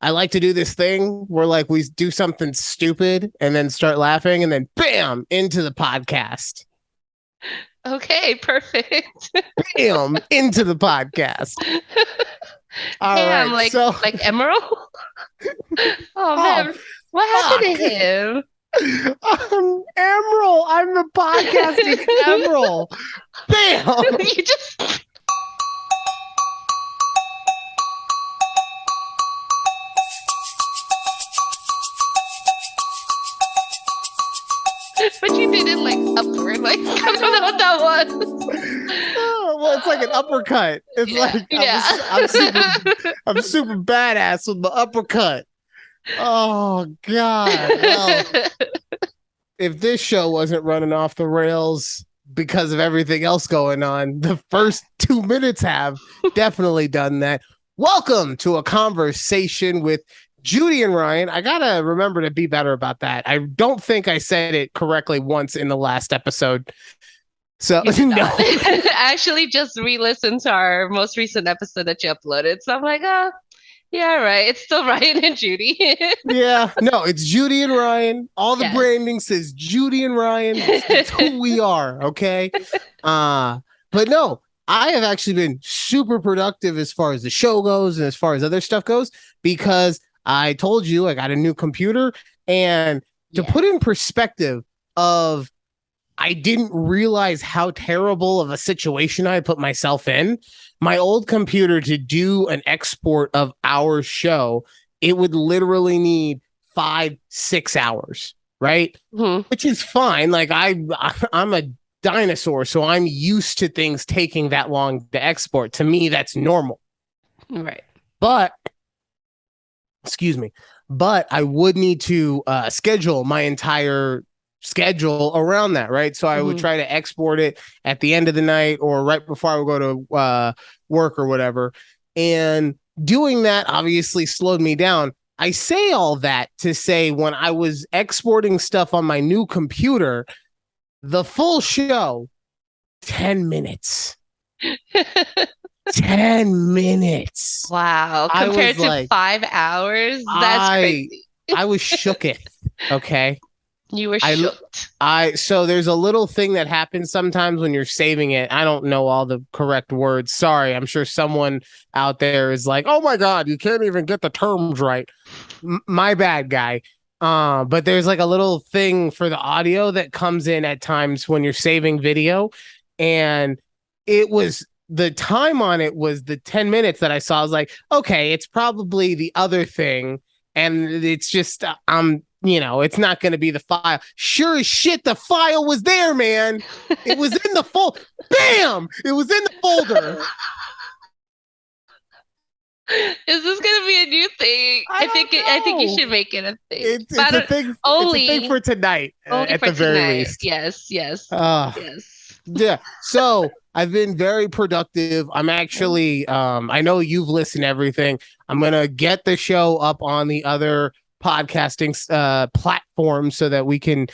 I like to do this thing where like we do something stupid and then start laughing and then bam into the podcast. Okay, perfect. Bam into the podcast. All Damn, right. So, like Emerald? Oh oh, man, what happened fuck. to him? Emerald. I'm the podcasting Emerald. Bam. You just but you did it like upward, like I don't know what that was. Oh, well, it's like an uppercut. It's like I'm super badass with the uppercut. Oh God. Well, if this show wasn't running off the rails because of everything else going on, the first 2 minutes have definitely done that. Welcome to a conversation with Judy and Ryan. I gotta remember to be better about that. I don't think I said it correctly once in the last episode. So no. I actually just re-listened to our most recent episode that you uploaded. So I'm like, oh, yeah, right. It's still Ryan and Judy. Yeah, no, it's Judy and Ryan. All the Yes. branding says Judy and Ryan. That's who we are, okay? But no, I have actually been super productive as far as the show goes and as far as other stuff goes because I told you I got a new computer, and to put in perspective of I didn't realize how terrible of a situation I put myself in. My old computer, to do an export of our show, it would literally need 5-6 hours, right? Mhm. Which is fine. Like I'm a dinosaur, so I'm used to things taking that long to export. To me, that's normal. Right. But excuse me, but I would need to schedule my entire schedule around that, right? So I would try to export it at the end of the night or right before I would go to work or whatever. And doing that obviously slowed me down. I say all that to say when I was exporting stuff on my new computer, the full show, 10 minutes. 10 minutes. Wow. I Compared was to like, 5 hours, that's crazy. I was shooketh. Okay. You were I shooked. so there's a little thing that happens sometimes when you're saving it. I don't know all the correct words. Sorry, I'm sure someone out there is like, "Oh my God, you can't even get the terms right." My bad, guy. But there's like a little thing for the audio that comes in at times when you're saving video, and it was the time on it was the 10 minutes that I saw. I was like, okay, it's probably the other thing, and it's just it's not going to be the file. Sure as shit, the file was there, man. It was in the folder. Bam! It was in the folder. Is this gonna be a new thing? I think you should make it a thing. It's a thing. It's a thing for tonight, at the very least. Yes. Yes. Yeah. So I've been very productive. I'm actually, I know you've listened to everything. I'm gonna get the show up on the other podcasting platforms so that we can,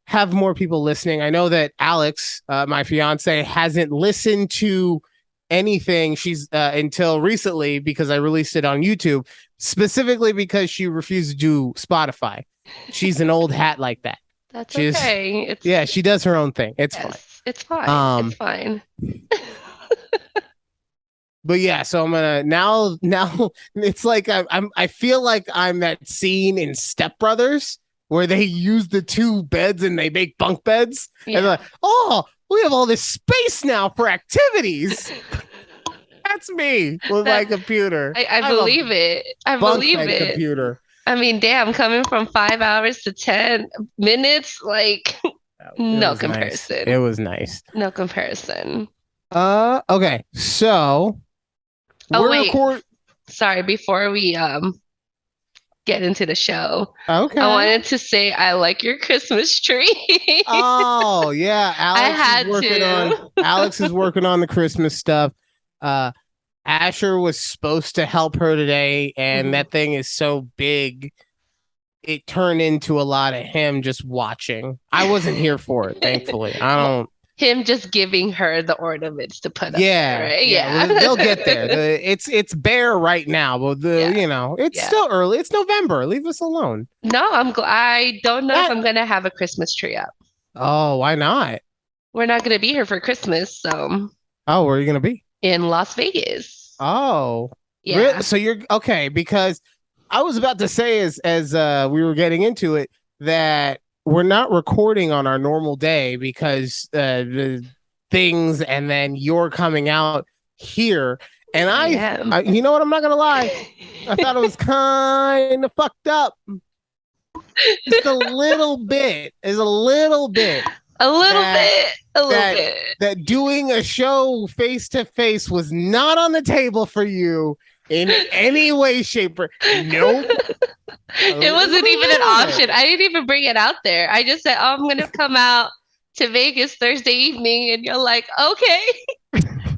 have more people listening. I know that Alex, my fiance, hasn't listened to anything she's until recently because I released it on YouTube, specifically because she refused to do Spotify. She's an old hat like that. That's okay. She does her own thing. It's fine. It's fine. It's fine. But yeah, so I'm gonna now it's like I feel like I'm that scene in Step Brothers where they use the two beds and they make bunk beds. Yeah. And they're like, oh, we have all this space now for activities. That's me with my computer. I believe it. I believe it. Computer. I mean, damn, coming from 5 hours to 10 minutes, like no comparison. Nice. It was nice. No comparison. Okay. So sorry, before we get into the show. Okay. I wanted to say I like your Christmas tree. Oh, yeah. Alex is working on the Christmas stuff. Asher was supposed to help her today, and that thing is so big, it turned into a lot of him just watching. I wasn't here for it, thankfully. him just giving her the ornaments to put up there, Yeah, right? yeah. Well, they'll get there. It's bare right now, but it's Yeah. still early. It's November. Leave us alone. No, I don't know if That. I'm gonna have a Christmas tree up. Oh, why not? We're not gonna be here for Christmas, so Oh, where are you gonna be? in Las Vegas. Oh, really? Yeah. So you're okay because I was about to say as we were getting into it that we're not recording on our normal day because the things and then you're coming out here and I am. you know what, I'm not gonna lie, I thought it was kind of fucked up just a little bit, is a little bit A little that bit. A little that bit. that doing a show face to face was not on the table for you in any way, shape, or nope. It wasn't even an option. I didn't even bring it out there. I just said, "Oh, I'm gonna come out to Vegas Thursday evening," and you're like, "Okay,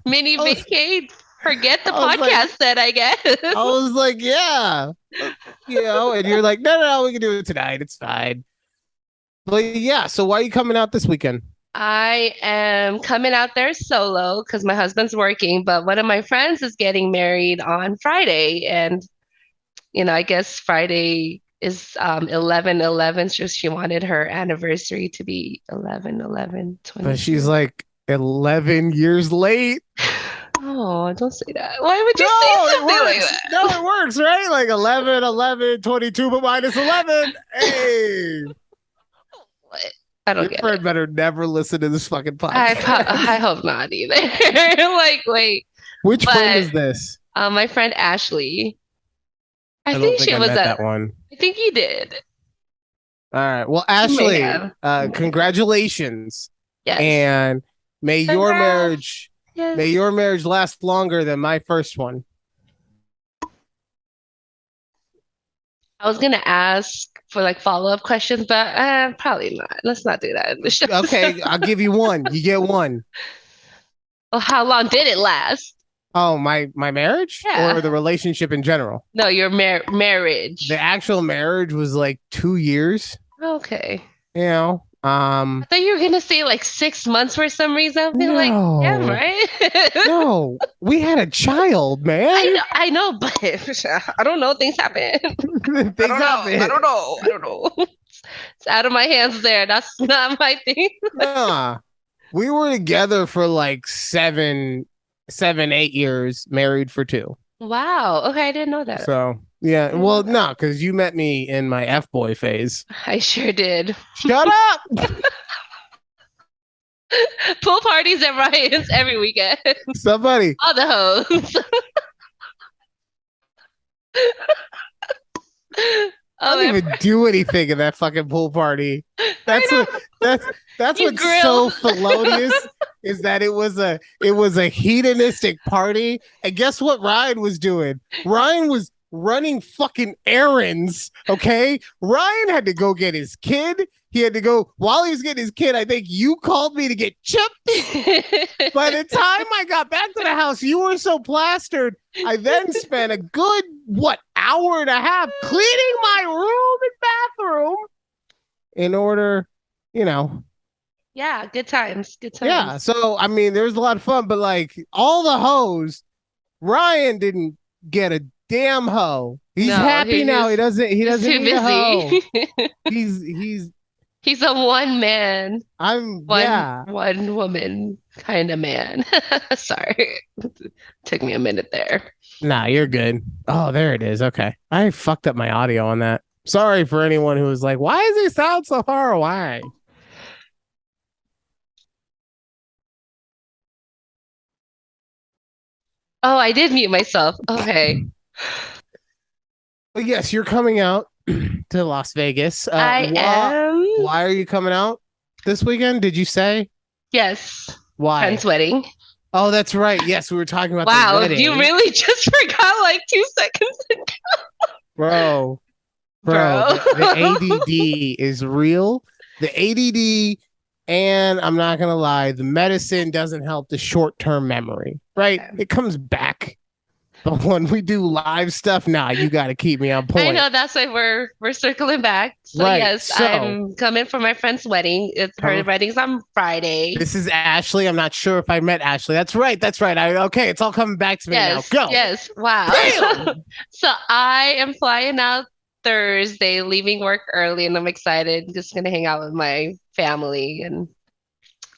mini vacay. Forget the I was like- podcast then, I guess." I was like, yeah, and you're like, no, we can do it tonight. It's fine. But yeah, so why are you coming out this weekend? I am coming out there solo because my husband's working, but one of my friends is getting married on Friday, and I guess Friday is 11/11, so she wanted her anniversary to be 11/11 But she's 22. like 11 years late. Oh, don't say that. Why would you No, say it something like works. that? No, it works, right? Like 11, 11, 22, but minus 11. Hey, What? I don't your get friend it. better never listen to this fucking I podcast. hope not either. Like, wait, Which friend but is this? my friend Ashley, I I don't think think she I was met at. that one. I think you did. All right. Well, You may Ashley, have. You may have. congratulations. Yes. And may your Congrats. marriage may Yes. your marriage last longer than my first one. I was gonna ask for like follow-up questions, but probably not. Let's not do that in the show. Okay, I'll give you one. You get one. Well, how long did it last? Oh, my marriage or Yeah. the relationship in general? No, your marriage. The actual marriage was like 2 years, Okay. you know. I thought you were gonna say like 6 months for some reason. I'd be like, yeah, No. right. No, we had a child, man. I know, but I don't know. Things happen. Things happen. I don't know. I don't know. It's out of my hands there. That's not my thing. Nah. We were together for like 8 years, married for 2. Wow. Okay, I didn't know that. So yeah, didn't well, know that. no, because you met me in my F boy phase. I sure did. Shut up. Pool parties at Ryan's every weekend. Somebody. All the hoes. I Oh, didn't even do anything in that fucking pool party. That's know. what that's You what's so grilled. felonious is that it was a hedonistic party. And guess what Ryan was doing? Ryan was running fucking errands. Okay. Ryan had to go get his kid. He had to go while he was getting his kid. I think you called me to get chips. By the time I got back to the house, you were so plastered. I then spent a good, hour and a half cleaning my room and bathroom in order, Yeah, good times. Good times. Yeah. So, I mean, there's a lot of fun, but like all the hoes, Ryan didn't get a damn hoe. He's No, happy now. He doesn't he's too need a hoe. busy. He's, He's a one man, yeah. one woman kind of man. Sorry. Took me a minute there. Nah, you're good. Oh, there it is. Okay. I fucked up my audio on that. Sorry for anyone who was like, why does he sound so far away? Oh, I did mute myself. Okay. But yes, you're coming out to Las Vegas. I am. Why are you coming out this weekend? Did you say? Yes. Why? Friend's wedding. Oh, that's right. Yes, we were talking about the Wow, wedding. you really just forgot like 2 seconds ago. Bro. The ADD is real. The ADD, and I'm not going to lie, the medicine doesn't help the short-term memory, right? Okay. It comes back. But when we do live stuff, nah, you got to keep me on I point. know that's why we're circling back. So Right. yes, So I'm coming for my friend's wedding. It's her coming. wedding's on Friday. This is Ashley. I'm not sure if I met Ashley. That's right. That's right. Okay, it's all coming back to me now. Yes, Go. yes. Wow. Bam. So I am flying out Thursday, leaving work early, and I'm excited. Just gonna hang out with my family and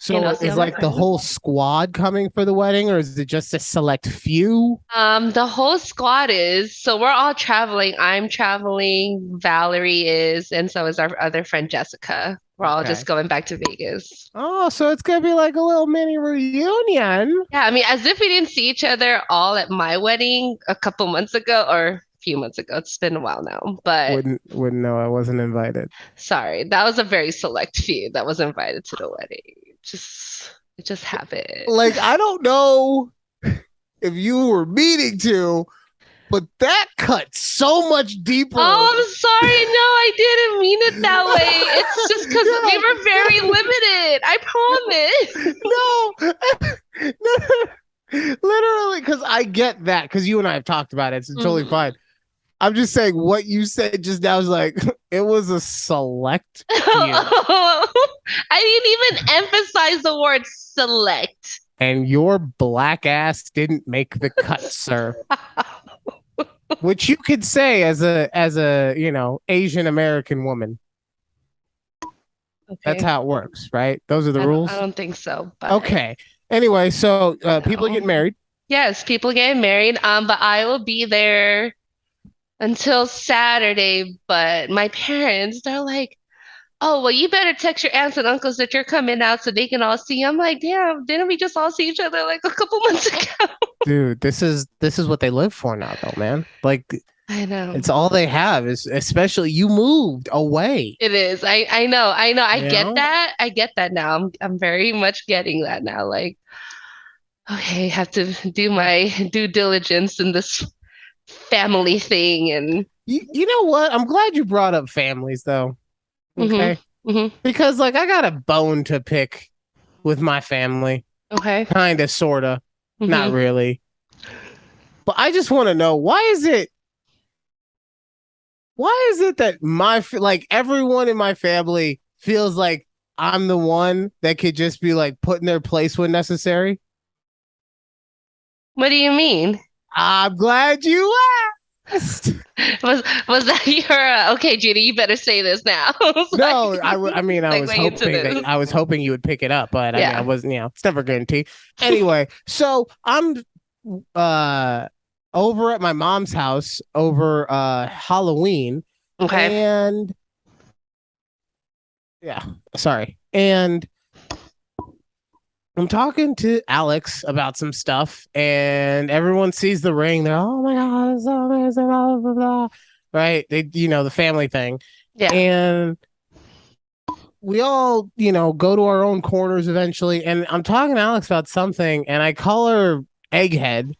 So see is all my like the friends. whole squad coming for the wedding, or is it just a select few? The whole squad is, so we're all traveling. I'm traveling, Valerie is, and so is our other friend Jessica. We're all just Okay. going back to Vegas. Oh, so it's gonna be like a little mini reunion. Yeah, I mean, as if we didn't see each other all at my wedding a couple months ago or a few months ago. It's been a while now, but Wouldn't know I wasn't invited. sorry, that was a very select few that was invited to the wedding. It just happened. Like I don't know if you were meaning to, but that cut so much deeper. Oh, I'm sorry. No, I didn't mean it that way. It's just because we No, were very limited. I promise. no, no, literally, because I get that. Because you and I have talked about it. It's totally fine. Mhm. I'm just saying what you said just now is like it was a select few, I didn't even emphasize the word select. and your black ass didn't make the cut, sir. Which you could say as a Asian American woman. That's Okay. how it works, right? Those are the I rules. don't think so, but Okay. Anyway, so you people know. get married. Yes, people getting married. But I will be there until Saturday. But my parents, they're like, "Oh, well, you better text your aunts and uncles that you're coming out so they can all see you." I'm like, "Damn, didn't we just all see each other like a couple months ago?" Dude, this is what they live for now though, man. Like I know. it's all they have is especially you moved away, It is. I know. I know. I you get know? that. I get that now. I'm very much getting that now. Like, okay, have to do my due diligence in this family thing and You know what? I'm glad you brought up families though. hmm Okay? hmm Because like I got a bone to pick with my family. okay. Kind of sorta. Not hmm really. But I just want to know why is it that like everyone in my family feels like I'm the one that could just be like put in their place when necessary? What do you mean? I'm glad you asked. Was that your okay, Judy, you better say this now. So I No, can I mean, segue into this. I was hoping you would pick it up, but I mean, I Yeah. wasn't, it's never guaranteed. Anyway, so I'm uh over at my mom's house over Halloween, Okay. and yeah, sorry. And I'm talking to Alex about some stuff, and everyone sees the ring. They're, oh my God, it's so amazing, blah, blah, blah. Right? The family thing. Yeah. And we all, go to our own corners eventually. And I'm talking to Alex about something, and I call her Egghead.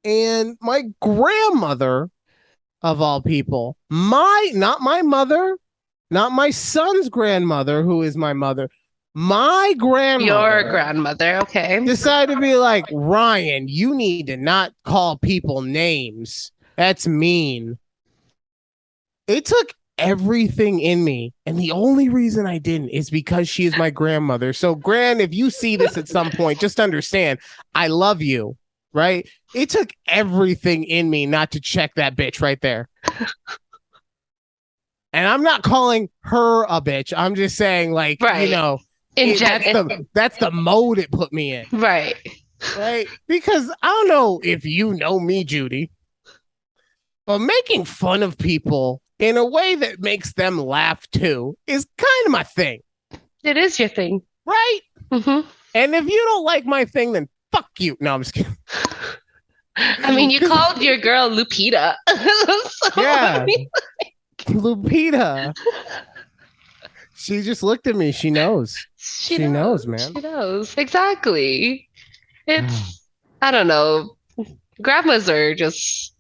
And my grandmother, of all people, not my mother, not my son's grandmother, who is my mother, my Your grandmother grandmother. Okay. decided to be like, Ryan, you need to not call people names. That's mean. It took everything in me. And the only reason I didn't is because she is my grandmother. So, Gran, if you see this at some point, just understand I love you, right? It took everything in me not to check that bitch right there. And I'm not calling her a bitch. I'm just saying, like, Right. In that's gen the mode it put me in. right. Right? Because I don't know if you know me, Judy, but making fun of people in a way that makes them laugh too is kind of my thing, It is your thing. right? hmm And if you don't like my thing, then fuck you. No, I'm just kidding. I mean, you called your girl Lupita. So, I Yeah, mean, Lupita. She just looked at me. She knows. she She knows. knows, man. She knows. Exactly. It's, I don't know. Grandmas are just,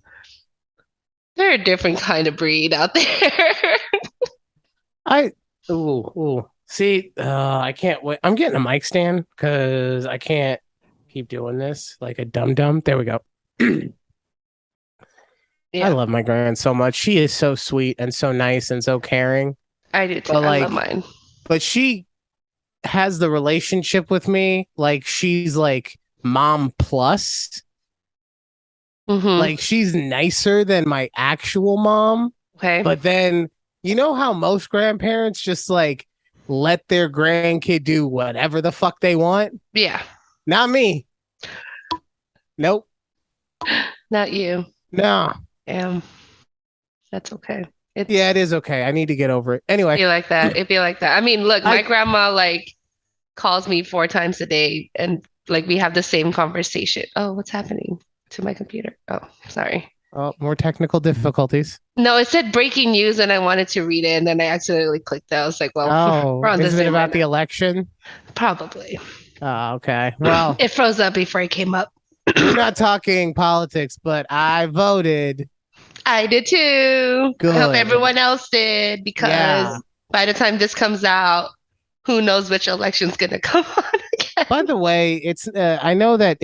they're a different kind of breed out there. I See, I can't wait. I'm getting a mic stand because I can't keep doing this like a dum dum. There we go. I Yeah, love my grand so much. She is so sweet and so nice and so caring. I do too. But I love like, mine. but she has the relationship with me like she's like mom plus. Mm-hmm. Like she's nicer than my actual mom. Okay. But then you know how most grandparents just like let their grandkid do whatever the fuck they want? Yeah. Not me. Nope. Not you. No. Damn. That's okay. Yeah, It's it is okay. I need to get over it. Anyway, be like that. It'd be like that. I mean, look, my I grandma like calls me 4 times a day and like we have the same conversation. Oh, what's happening to my computer? Oh, sorry. oh, more technical difficulties. No, it said breaking news and I wanted to read it and then I accidentally clicked it. I was like, well, we're Oh, on the isn't it Zoom right about the now. election? Probably. Oh, okay. Well, It froze up before it came up. we're not talking politics, but I voted. I did too. I hope Good. everyone else did Yeah. because by the time this comes out, who knows which election's gonna come on By again. the way, it's I know that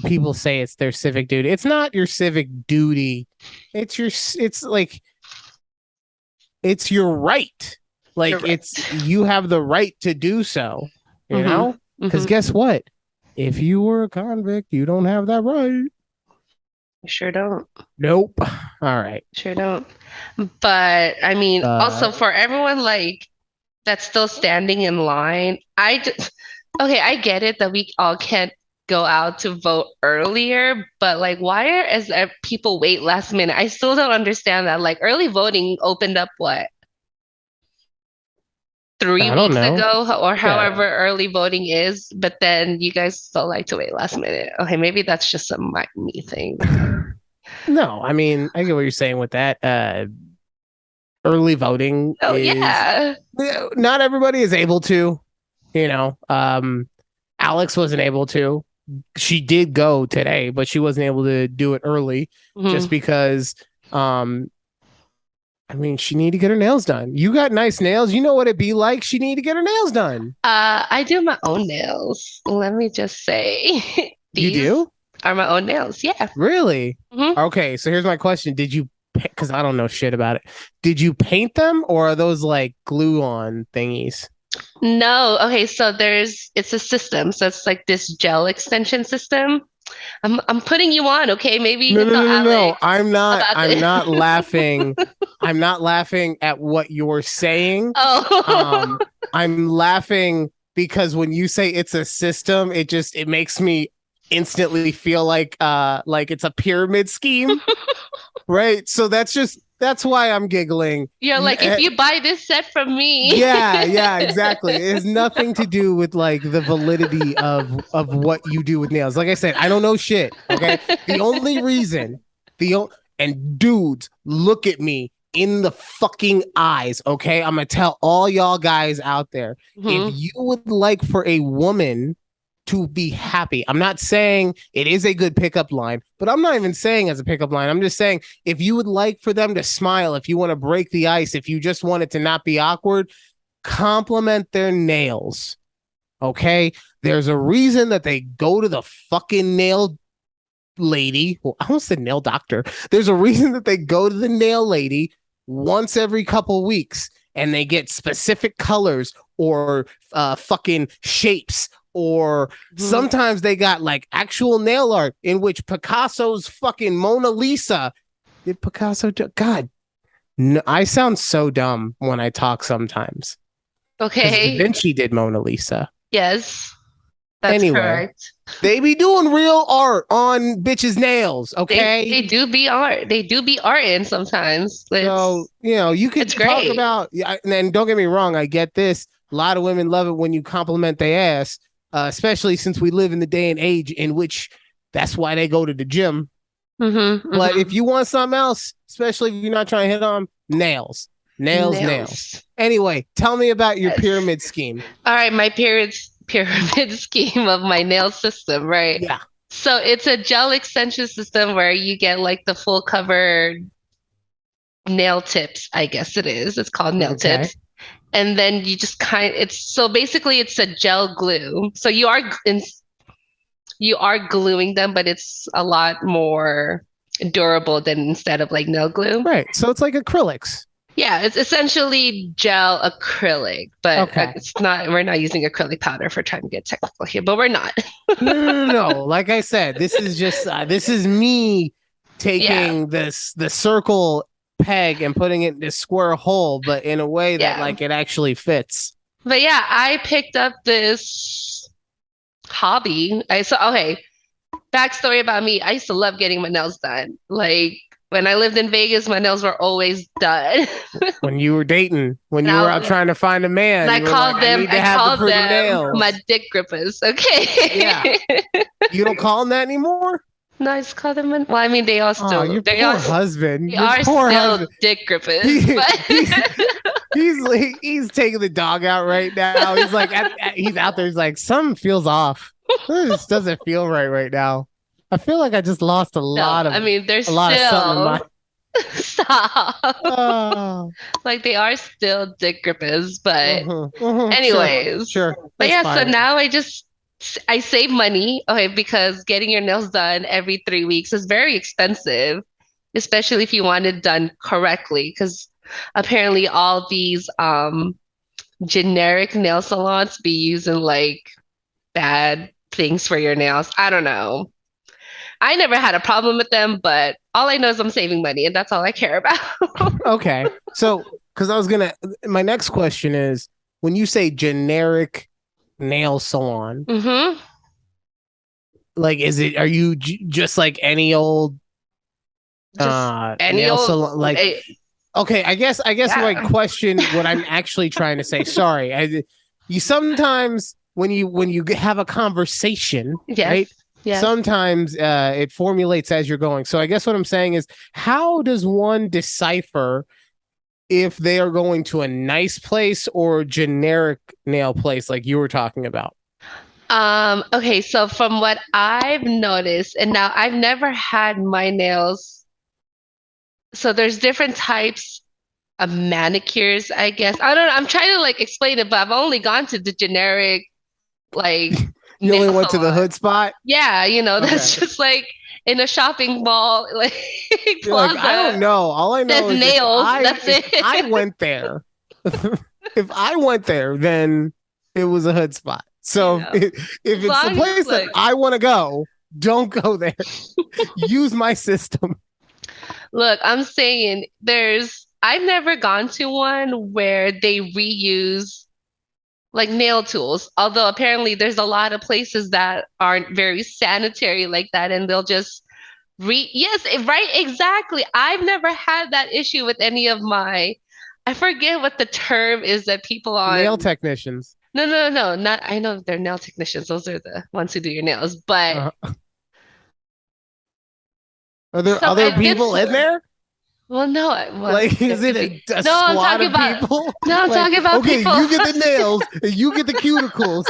people say it's their civic duty. It's not your civic duty. It's like it's your right. You're Like right. it's you have the right to do so, you Mm-hmm. know? Cuz Mm-hmm. guess what? If you were a convict, you don't have that right. You sure don't. Nope. All right. Sure don't. But I mean, Uh also for everyone like that's still standing in line, I just okay, I get it that we all can't go out to vote earlier, but like why are as people wait last minute? I still don't understand that. Like early voting opened up what? three I don't weeks know. ago or Yeah. however early voting is, but then you guys still like to wait last minute. Okay, maybe that's just a me thing. No, I mean, I get what you're saying with that. Early voting Oh is yeah. not everybody is able to, you know. Alex wasn't able to. She did go today, but she wasn't able to do it early just Hmm. because I mean, she needed to get her nails done. You got nice nails. You know what it'd be like. She needed to get her nails done. I do my own nails. Let me just say, You these do? are my own nails. Yeah. Really? Hmm. Okay, so here's my question. Did you because I don't know shit about it. Did you paint them or are those like glue on thingies? No, okay, so it's a system. So it's like this gel extension system. I'm putting you on, okay? Maybe you No, can no, tell no, no, no. Alex about I'm this. not laughing. I'm not laughing at what you're saying. Oh. Um, I'm laughing because when you say it's a system, it makes me instantly feel like it's a pyramid scheme, right? So that's why I'm giggling. You're like, if you buy this set from me. Yeah, yeah, exactly. It has nothing to do with like the validity of what you do with nails. Like I said, I don't know shit. Okay. The only reason the and dudes look at me in the fucking eyes. Okay. I'm gonna tell all y'all guys out there. If Hmm. you would like for a woman to be happy, I'm not saying it is a good pickup line, but I'm not even saying as a pickup line. I'm just saying if you would like for them to smile, if you want to break the ice, if you just want it to not be awkward, compliment their nails. Okay. There's a reason that they go to the fucking nail lady. Well, I almost said nail doctor. There's a reason that they go to the nail lady once every couple weeks and they get specific colors or fucking shapes or Hmm. sometimes they got like actual nail art in which Picasso's fucking Mona Lisa did Picasso do- God, no, I sound so dumb when I talk sometimes because Da Okay. Vinci did Mona Lisa. Yes, that's Anyway, correct. they be doing real art on bitches' nails, They okay? do be art. They do be art in sometimes. So, you It's could talk great. about, yeah, and don't get me wrong, I get this. A lot of women love it when you compliment their ass, especially since we live in the day and age in which that's why they go to the gym. Hmm. But if Hmm. you want something else, especially if you're not trying to hit on nails, nails, nails. Nails. Anyway, tell me about your Yes. pyramid scheme. All right, my pyramid scheme of my nail system, right? Yeah. So it's a gel extension system where you get like the full cover nail tips, I guess it is. It's called nail Okay. tips. And then you just it's so basically it's a gel glue. So you are gluing them, but it's a lot more. durable than instead of like nail glue. Right. So it's like acrylics. Yeah, it's essentially gel acrylic, but Okay. it's not, we're not using acrylic powder for trying to get technical here, but we're not. No. Like I said, this is just this is me Yeah, taking the circle peg and putting it in this square hole, but in a way that yeah. like it actually fits. But yeah, I picked up this hobby. Okay, backstory about me. I used to love getting my nails done. Like when I lived in Vegas, my nails were always done. When you were dating, when And you were out I trying to find a and man, you were like, I need to I have the called pretty them my nails. dick grippers. Yeah. Okay. You don't call them that anymore? No, I just call them. Well, I mean, Oh, your poor husband. they Your are poor still husband. dick grippers, He, but he's he's taking the dog out right now. He's like he's out there. He's like, something feels off. This doesn't feel right now. I feel like I just lost no, I mean, they're a lot of something in my. still stop. Oh, Like they are still dick grippers, but sure, anyways. sure, But that's yeah, so fine. now I save money, okay, because getting your nails done every 3 weeks is very expensive, especially if you want it done correctly, because apparently all these generic nail salons be using like bad things for your nails. I don't know. I never had a problem with them, but all I know is I'm saving money, and that's all I care about. Okay, so because I was gonna, my next question is, when you say generic nail salon, hmm like, are you just like any old Just any nail old, salon? Like, eh, okay, I guess my yeah. question, what I'm actually trying to say, sorry, you sometimes when you have a conversation, Yes, right? yes. Sometimes it formulates as you're going. So I guess what I'm saying is, how does one decipher if they are going to a nice place or a generic nail place like you were talking about? Okay, so from what I've noticed, and now I've never had my nails, so there's different types of manicures, I guess. I don't know, I'm trying to like explain it, but I've only gone to the generic like You nail only went to the salon. hood spot? Yeah, Okay. that's just like in a shopping mall, like You're like, I plaza. don't know. All I There's know is nails. That's if I it. went there, if I went there, then it was a hood spot. You So know, if as it's the long as place that look, I want to go, don't go there. Use my system. look, I'm saying I've never gone to one where they reuse like nail tools. Although apparently there's a lot of places that aren't very sanitary like that, and they'll just yes, right, exactly. I've never had that issue with any of my, I forget what the term is that people Nail on, technicians. no, not, I know they're nail technicians. Those are the ones who do your nails, but Uh, are there some, other I did, people in there? well, no, Like, there is it could be, a no, I'm squad talking of about, people? no, I'm Like, talking about okay, people. you get the nails, and you get the cuticles,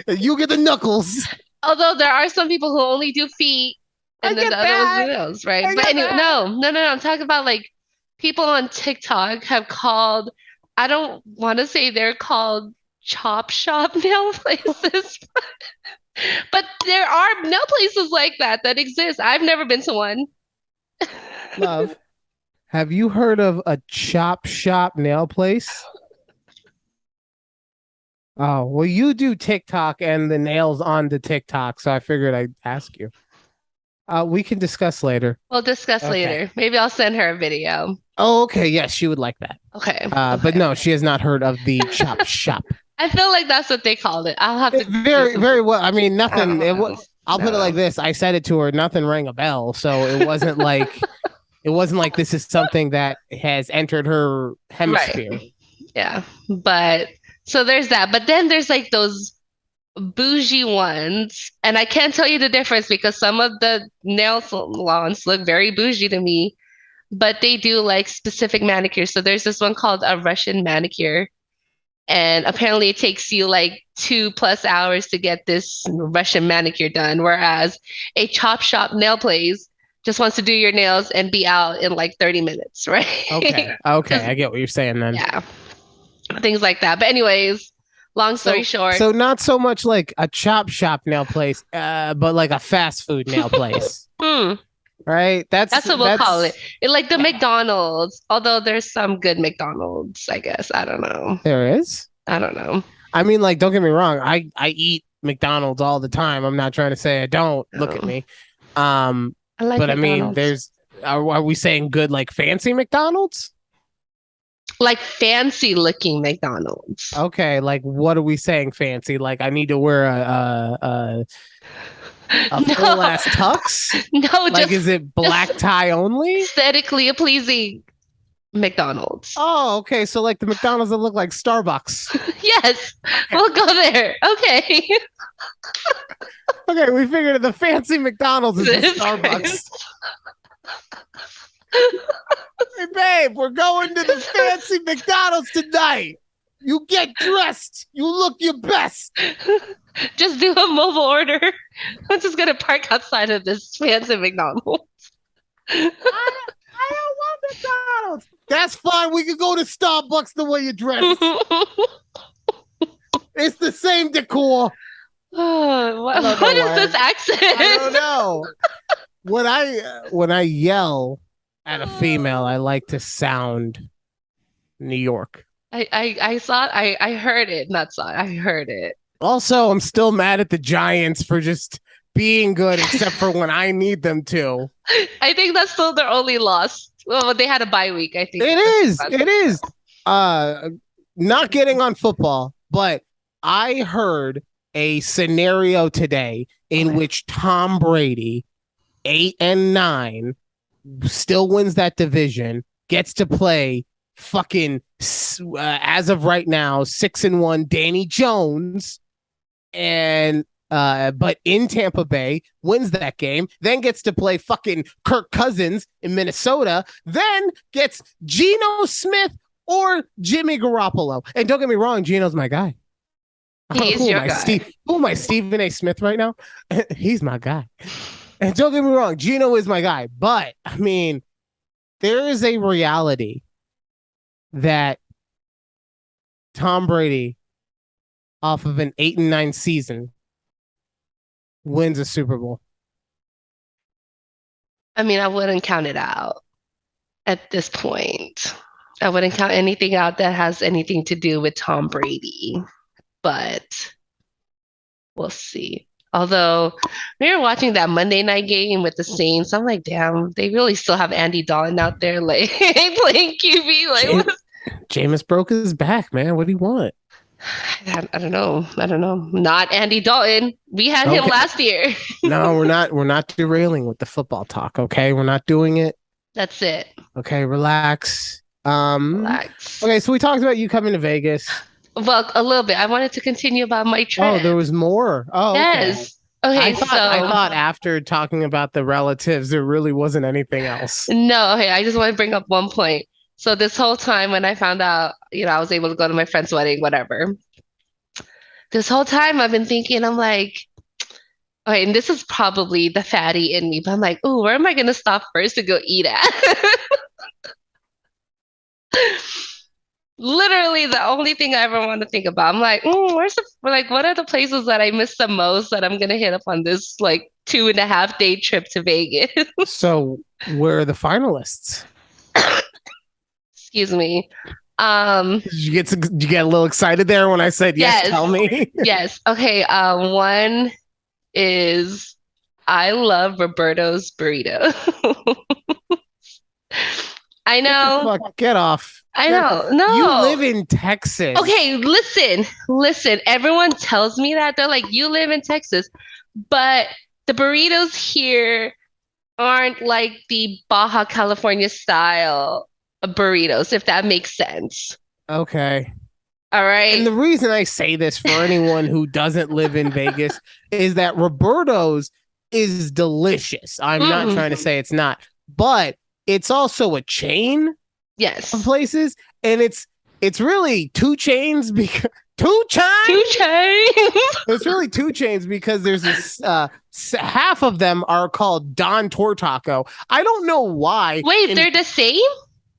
and you get the knuckles. Although there are some people who only do feet I and then the get other ones do that. nails, right? I But get anyway, that. no. I'm talking about like people on TikTok have called, I don't want to say they're called chop shop nail places, but there are nail places like that that exist. I've never been to one. Love, have you heard of a chop shop nail place? Oh, well, you do TikTok and the nails on the TikTok, so I figured I'd ask you. We can discuss later. We'll discuss Okay. later. Maybe I'll send her a video. Oh, okay. Yes, she would like that. Okay. But Okay. no, she has not heard of the chop shop. I feel like that's what they called it. I'll have to do Very, some. very well. I mean, I nothing. don't know. I'll put it like No. this. I said it to her. Nothing rang a bell, so it wasn't like this is something that has entered her Right. hemisphere. Yeah. But so there's that. But then there's like those bougie ones. And I can't tell you the difference because some of the nail salons look very bougie to me, but they do like specific manicures. So there's this one called a Russian manicure. And apparently it takes you like 2+ hours to get this Russian manicure done. Whereas a chop shop nail place just wants to do your nails and be out in like 30 minutes, right? Okay. Okay. Just, I get what you're saying then. yeah, things like that. But anyways, long story So, short, so not so much like a chop shop nail place, but like a fast food nail place. hmm. right? That's what we'll call it. It like the McDonald's, although there's some good McDonald's, I guess. I don't know. There is. I don't know. I mean, like, don't get me wrong. I eat McDonald's all the time. I'm not trying to say I don't. Look at No. me. I like But I mean, McDonald's. are we saying good like fancy McDonald's? Like fancy looking McDonald's. Okay, like what are we saying fancy? Like I need to wear a No, full ass tux? no, Like is it black tie only? aesthetically pleasing McDonald's. Oh, okay. So like the McDonald's that look like Starbucks. Yes, we'll go there. Okay. Okay, we figured the fancy McDonald's is the This Starbucks. Hey, babe, we're going to the fancy McDonald's tonight. You get dressed. You look your best. Just do a mobile order. I'm just gonna park outside of this fancy McDonald's. I don't want McDonald's. That's fine. We can go to Starbucks the way you dress. It's the same decor. Oh, what is this accent? I don't know. When I yell at a female, I like to sound New York. I saw it. I heard it, not saw it. I heard it. Also, I'm still mad at the Giants for just being good, except for when I need them to. I think that's still their only loss. Well, they had a bye week, I think. It is. It is. Not getting on football, but I heard a scenario today in which Tom Brady, 8-9, still wins that division, gets to play fucking as of right now 6-1 Danny Jones, and but in Tampa Bay wins that game, then gets to play fucking Kirk Cousins in Minnesota, then gets Geno Smith or Jimmy Garoppolo. And don't get me wrong, Geno's my guy. He's your guy. Who am I, Stephen A. Smith right now? He's my guy. And don't get me wrong, Geno is my guy. But, I mean, there is a reality that Tom Brady, off of an 8-9 season, wins a Super Bowl. I mean, I wouldn't count it out at this point. I wouldn't count anything out that has anything to do with Tom Brady, but we'll see. Although we were watching that Monday night game with the Saints, I'm like, damn, they really still have Andy Dalton out there like playing QB. Like, Jameis broke his back, man. What do you want? I don't know. Not Andy Dalton. We had him last year. No, we're not. We're not derailing with the football talk. Okay, we're not doing it. That's it. Okay, relax. Relax. Okay, so we talked about you coming to Vegas. Well, a little bit. I wanted to continue about my trip. Oh, there was more. Oh, yes. Okay, I thought after talking about the relatives, there really wasn't anything else. No, okay, I just want to bring up one point. So this whole time when I found out, I was able to go to my friend's wedding, whatever. This whole time I've been thinking, I'm like, okay, and this is probably the fatty in me, but I'm like, ooh, where am I going to stop first to go eat at? Literally the only thing I ever want to think about. I'm like, what are the places that I miss the most that I'm going to hit up on this like 2.5 day trip to Vegas? So where are the finalists? Excuse me. Did you get a little excited there when I said yes? Tell me. Yes. Okay. One is I love Roberto's burrito. I know. Get off. I know. No. You live in Texas. Okay, listen. Everyone tells me that. They're like, you live in Texas, but the burritos here aren't like the Baja California style burritos, if that makes sense. Okay. All right. And the reason I say this for anyone who doesn't live in Vegas is that Roberto's is delicious. I'm not trying to say it's not, but it's also a chain. Yes. Of places, and it's really two chains because two chains. It's really two chains because there's this half of them are called Don Tortaco. I don't know why. Wait, they're the same?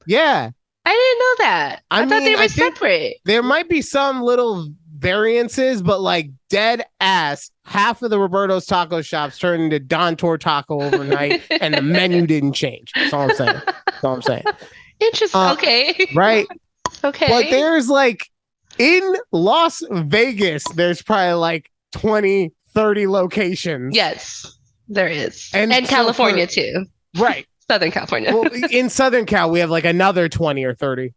Yeah. I didn't know that. I thought they were separate. There might be some little variances, but like dead ass, half of the Roberto's taco shops turned into Don Tor Taco overnight, and the menu didn't change. That's all I'm saying. That's all I'm saying. Interesting. Okay. Right. Okay. But there's like in Las Vegas, there's probably like 20, 30 locations. Yes, there is. And so California too. Right. Southern California. Well, in Southern Cal, we have like another 20 or 30.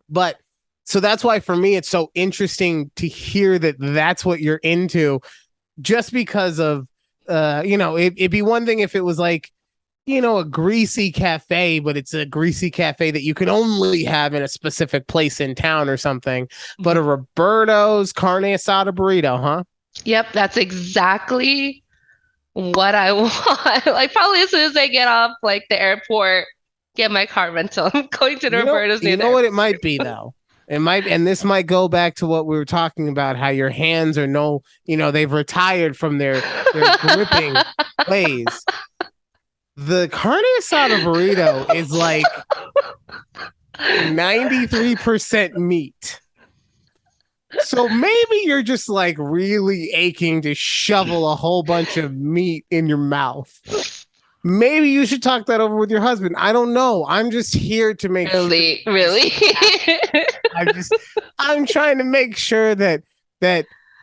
But so that's why for me, it's so interesting to hear that that's what you're into, just because of, it'd be one thing if it was like, a greasy cafe, but it's a greasy cafe that you can only have in a specific place in town or something. But a Roberto's carne asada burrito, huh? Yep, that's exactly what I want. Like probably as soon as I get off like the airport, get my car rental. I'm going to the Roberto's. You know what it might be though? It might, and this might go back to what we were talking about, how your hands are they've retired from their gripping ways. The carne asada burrito is like 93% meat. So maybe you're just like really aching to shovel a whole bunch of meat in your mouth. Maybe you should talk that over with your husband. I don't know. I'm just here to make really. I'm trying to make sure that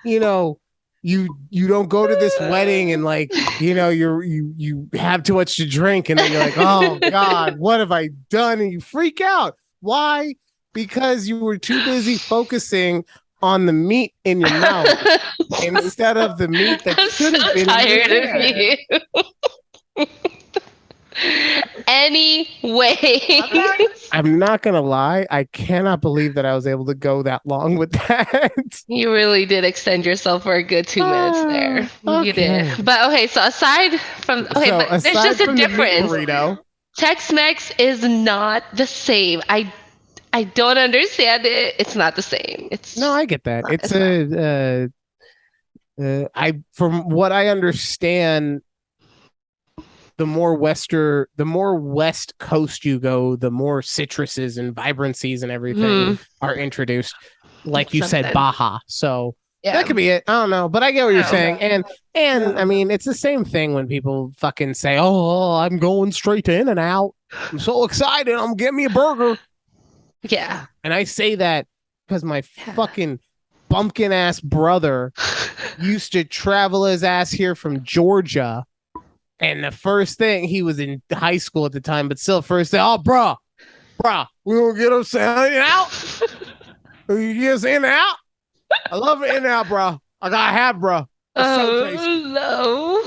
you don't go to this wedding and like you have too much to drink and then you're like, oh God, what have I done? And you freak out. Why? Because you were too busy focusing on the meat in your mouth instead of the meat that should have been tired of you. Anyway, I'm not gonna lie, I cannot believe that I was able to go that long with that. You really did extend yourself for a good 2 minutes there. Okay. You did. But okay, so aside from but there's just a difference. Tex-Mex is not the same. I don't understand it. It's not the same. No, I get that. From what I understand, the more West Coast you go, the more citruses and vibrancies and everything are introduced. Like you said, Baja. So that could be it. I don't know, but I get what you're saying. And I mean, it's the same thing when people fucking say, "Oh, I'm going straight to In-N-Out. I'm so excited. I'm getting me a burger." Yeah. And I say that because my fucking bumpkin ass brother used to travel his ass here from Georgia. And the first thing, he was in high school at the time, but still first thing, oh, bro, we gonna get us In-N-Out? You get us In-N-Out? I love it In-N-Out, bro. I gotta have, bro. No.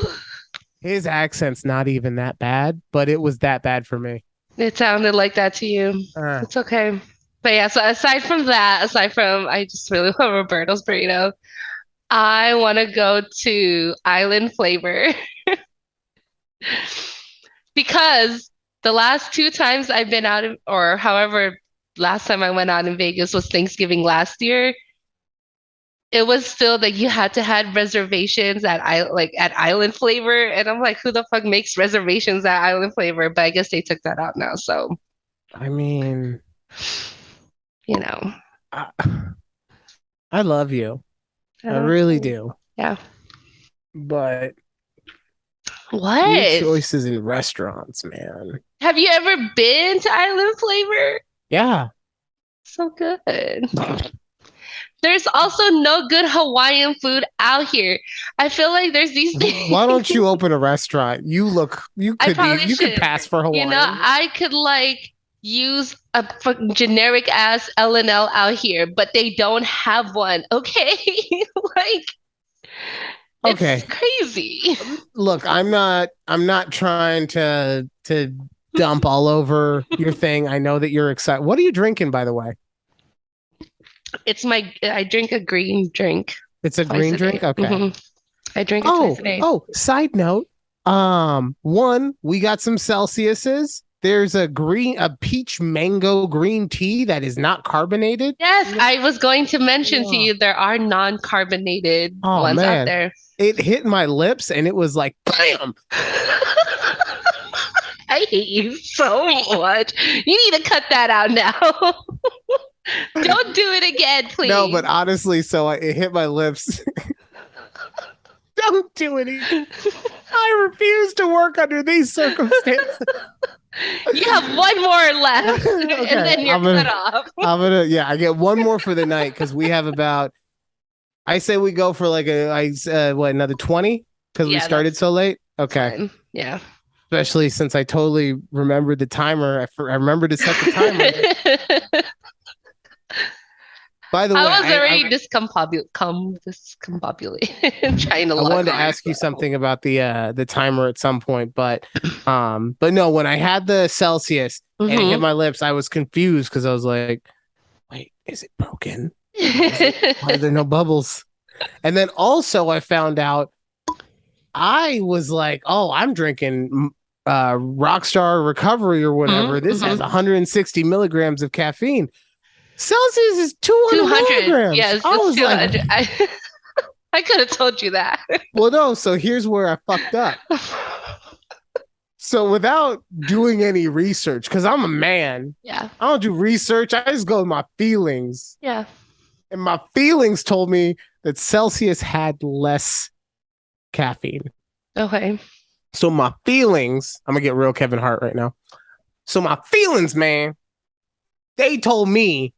His accent's not even that bad, but it was that bad for me. It sounded like that to you. It's okay. But yeah, so aside from I just really love Roberto's burrito, I want to go to Island Flavor. Because the last 2 times I've been out or however last time I went out in Vegas was Thanksgiving last year, it was still that you had to have reservations at Island Flavor, and I'm like, who the fuck makes reservations at Island Flavor? But I guess they took that out now. So I mean, I love you. I really do. Yeah. But what? New choices in restaurants, man. Have you ever been to Island Flavor? Yeah. So good. There's also no good Hawaiian food out here. I feel like there's these things. Why don't you open a restaurant? You could pass for Hawaiian. I could use a fucking generic ass L&L out here, but they don't have one. Okay. Okay. It's crazy. Look, I'm not trying to dump all over your thing. I know that you're excited. What are you drinking, by the way? I drink a green drink. It's a green drink? Okay. Mm-hmm. I drink it twice a day. Oh, side note. One, we got some Celsiuses. There's a peach mango green tea that is not carbonated. Yes, I was going to mention to you there are non-carbonated ones out there. It hit my lips and it was like, bam! I hate you so much. You need to cut that out now. Don't do it again, please. No, but honestly, so it hit my lips. Don't do it. I refuse to work under these circumstances. You have one more left, Okay, and then you're cut off. I get one more for the night because we have about. I say we go for like another 20 because we started so late. Okay, fine. Yeah. Especially since I totally remembered the timer. I remembered to set the timer. By the way, I was already discombobulated trying to log I wanted to ask you something about the timer at some point, but no, when I had the Celsius and it hit my lips, I was confused because I was like, wait, is it broken? Why are there no bubbles? And then also I found out I was like, oh, I'm drinking Rockstar Recovery or whatever. This has 160 milligrams of caffeine. Celsius is 200 milligrams. Yes, I was 200. Like, I could have told you that. Well, no. So here's where I fucked up. So without doing any research, because I'm a man, I don't do research. I just go with my feelings. Yeah. And my feelings told me that Celsius had less caffeine. Okay. So my feelings, I'm gonna get real Kevin Hart right now. So my feelings, man, they told me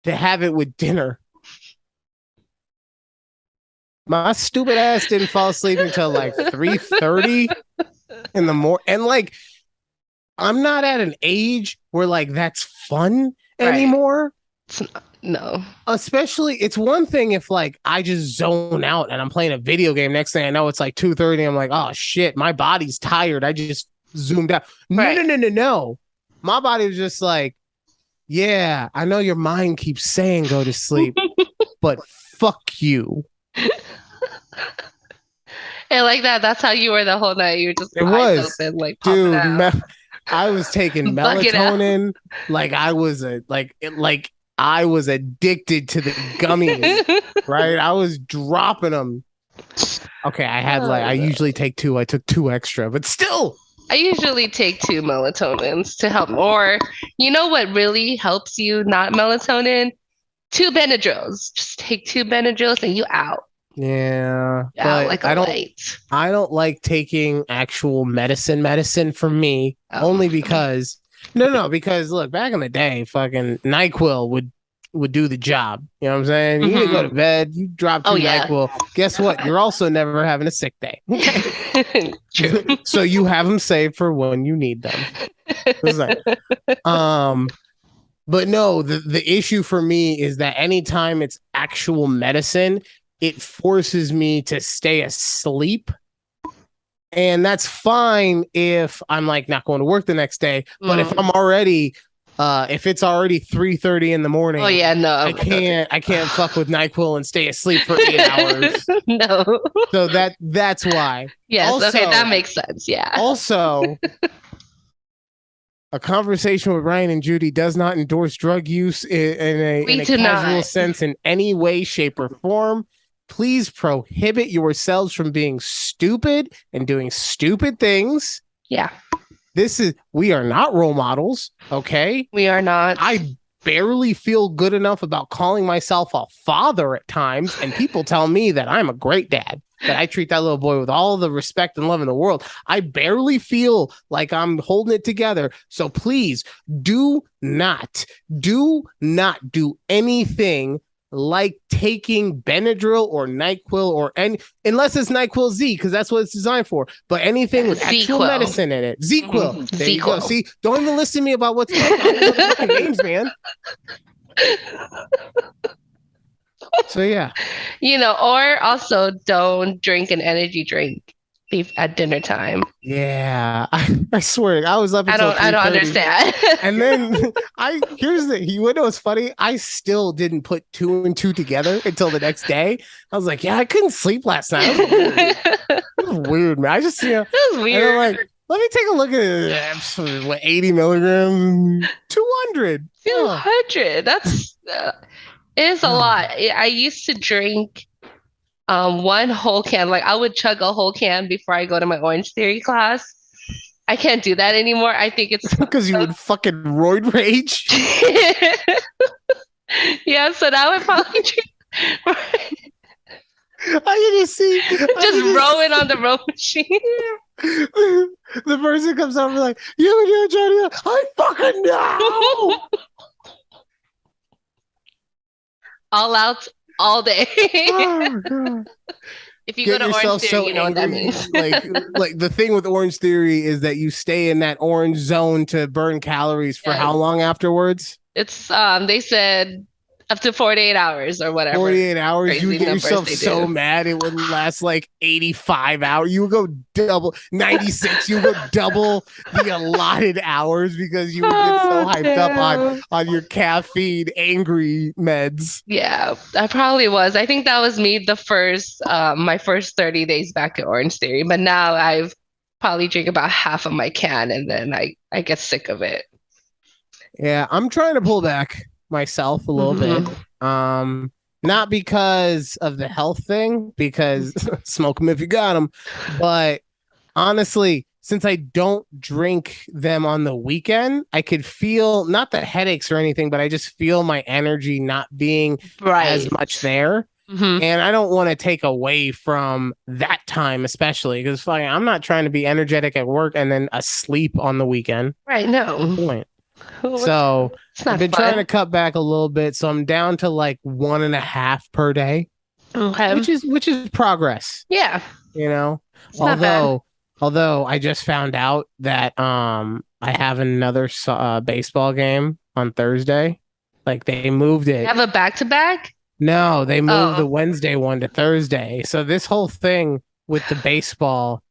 to have it with dinner. My stupid ass didn't fall asleep until like 3:30 in the morning. And like, I'm not at an age where like that's fun anymore. No. Especially, it's one thing if like I just zone out and I'm playing a video game. Next thing I know, it's like 2:30. I'm like, oh shit, my body's tired. I just zoomed out. No. My body was just like, yeah, I know your mind keeps saying go to sleep, but fuck you. And like that's how you were the whole night. You were just eyes open, like dude. I was taking melatonin, like I was I was addicted to the gummies, right? I was dropping them. Okay, I usually take 2. I took 2 extra, but still. I usually take 2 melatonins to help. Or you know what really helps you not melatonin? 2 Benadryls. Just take 2 Benadryls and you out. Yeah, but like I don't like taking actual medicine for me, only because because look, back in the day, fucking NyQuil would do the job. You know what I'm saying? You need to go to bed, you drop 2 NyQuil. Guess what? You're also never having a sick day. True. So you have them saved for when you need them. But no, the issue for me is that anytime it's actual medicine, it forces me to stay asleep. And that's fine if I'm like not going to work the next day. But if I'm already if it's already 3:30 in the morning, oh yeah, no, I can't fuck with NyQuil and stay asleep for 8 hours. No. So that's why. Yes, also, okay, that makes sense. Yeah. Also, a conversation with Ryan and Judy does not endorse drug use in a casual sense in any way, shape, or form. Please prohibit yourselves from being stupid and doing stupid things. Yeah. We are not role models, okay? We are not. I barely feel good enough about calling myself a father at times, and people tell me that I'm a great dad, that I treat that little boy with all the respect and love in the world. I barely feel like I'm holding it together. So please do not do anything like taking Benadryl or NyQuil or unless it's NyQuil Z, because that's what it's designed for. But anything with actual medicine in it. ZQuil. There you go. See, don't even listen to me about what's fucking names, man. So yeah. Or also don't drink an energy drink at dinner time. Yeah, I swear I was up until I don't understand. And then you know what's funny? I still didn't put 2 and 2 together until the next day. I was like, yeah, I couldn't sleep last night. It was weird, man. I just it was weird. And I'm like, let me take a look at it. What, 80 milligrams? 200. 200. That's is a lot. I used to drink 1 whole can. Like I would chug a whole can before I go to my Orange Theory class. I can't do that anymore. I think it's because you would fucking roid rage. Yeah, so now I probably drink I can just see, just rowing on the row machine. the person comes over like, you ever do Johnny? I fucking know. All out all day. Oh god. If you go Get to Orange yourself Theory, so you know what that angry. means. Like the thing with Orange Theory is that you stay in that orange zone to burn calories for how Yes. long afterwards? It's they said up to 48 hours or whatever 48 hours. You would crazy get numbers yourself they so do. mad it would last like 85 hours. You would go double 96. You would go double the allotted hours because you would get so Oh, hyped up damn. on your caffeine angry meds. Yeah, I probably was. I think that was me my first 30 days back at Orange Theory, but now I've probably drink about half of my can and then I get sick of it. Yeah, I'm trying to pull back myself a little bit. Hmm. Not because of the health thing, because smoke them if you got them, but honestly, since I don't drink them on the weekend, I could feel not the headaches or anything, but I just feel my energy not being as Right. much there. Hmm. And I don't want to take away from that time, especially because I'm not trying to be energetic at work and then asleep on the weekend. Right. No No, point. So it's I've not been trying fun. to cut back a little bit. So I'm down to like 1.5 per day, Okay. which is progress, Yeah, you know. it's not bad. Although I just found out that I have another baseball game on Thursday. Like they moved You it. have a back to back? No, they moved the Oh, Wednesday one to Thursday. So this whole thing with the baseball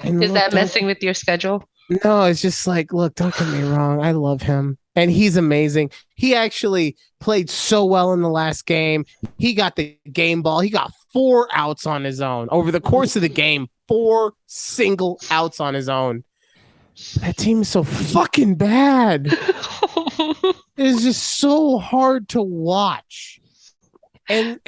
and is look, that don't messing with your schedule? no, it's just like, look, don't get me wrong. I love him. And he's amazing. He actually played so well in the last game. He got the game ball. He got 4 outs on his own over the course of the game. 4 single outs on his own. That team is so fucking bad. It is just so hard to watch. And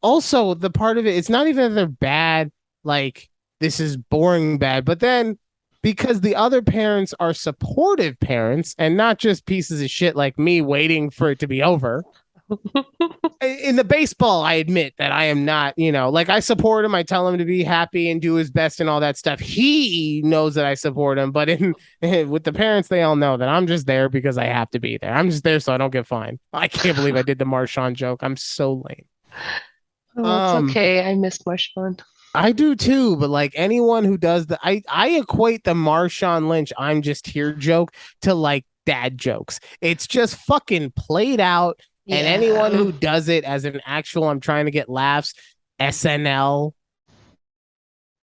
also the part of it, it's not even that they're bad, like this is boring bad, but then because the other parents are supportive parents and not just pieces of shit like me waiting for it to be over. In the baseball, I admit that I am not, like I support him. I tell him to be happy and do his best and all that stuff. He knows that I support him, but with the parents, they all know that I'm just there because I have to be there. I'm just there so I don't get fined. I can't believe I did the Marshawn joke. I'm so lame. Oh, it's Um, okay. I miss Marshawn. I do too, but like anyone who does I equate the Marshawn Lynch "I'm just here" joke to like dad jokes. It's just fucking played out, and anyone Yeah. who does it as an actual "I'm trying to get laughs" SNL.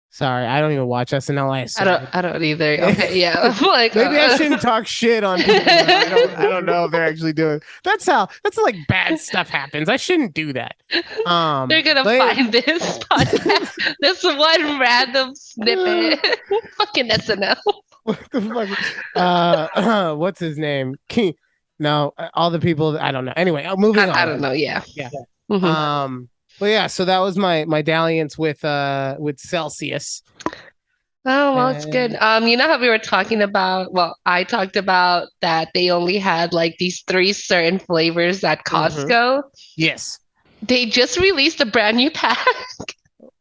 Sorry, I don't even watch SNL. I assume. I don't either. Okay, yeah. I'm like, Maybe I shouldn't talk shit on people that I don't know if they're actually doing. That's like bad stuff happens. I shouldn't do that. They're gonna But find this podcast, this one random snippet. Fucking SNL. what the fuck? What's his name? No, all the people. I don't know. Anyway, moving I on. don't know. Yeah. Yeah. Hmm. But yeah. So that was my dalliance with Celsius. Oh, well, it's good. And You know how we were talking about, well, I talked about that they only had like these three certain flavors at mhm. Costco. Yes. They just released a brand new pack.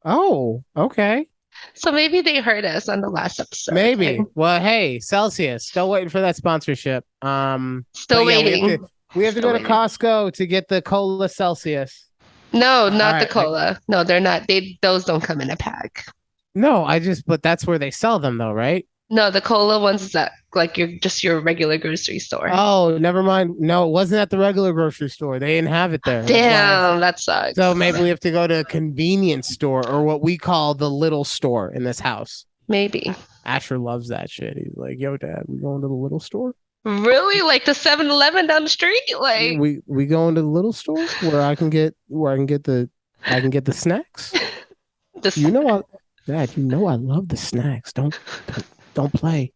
Oh, okay. So maybe they heard us on the last episode. Maybe. Well, hey, Celsius, still waiting for that sponsorship. Still But yeah, waiting. we have to Still go to waiting. Costco to get the cola Celsius. No, All not the right. cola. No, they're not. Those don't come in a pack. No, but that's where they sell them though, right? No, the cola ones is at like your regular grocery store. Oh, never mind. No, it wasn't at the regular grocery store. They didn't have it there. That's why. Damn, that So sucks. maybe we have to go to a convenience store or what we call the little store in this house. Maybe. Asher loves that shit. He's like, "Yo, Dad, we going to the little store? Really? Like the 7-Eleven down the street? Like We going to the little store where I can get the snacks. this. You know, Dad. You know I love the snacks. Don't play. Don't play."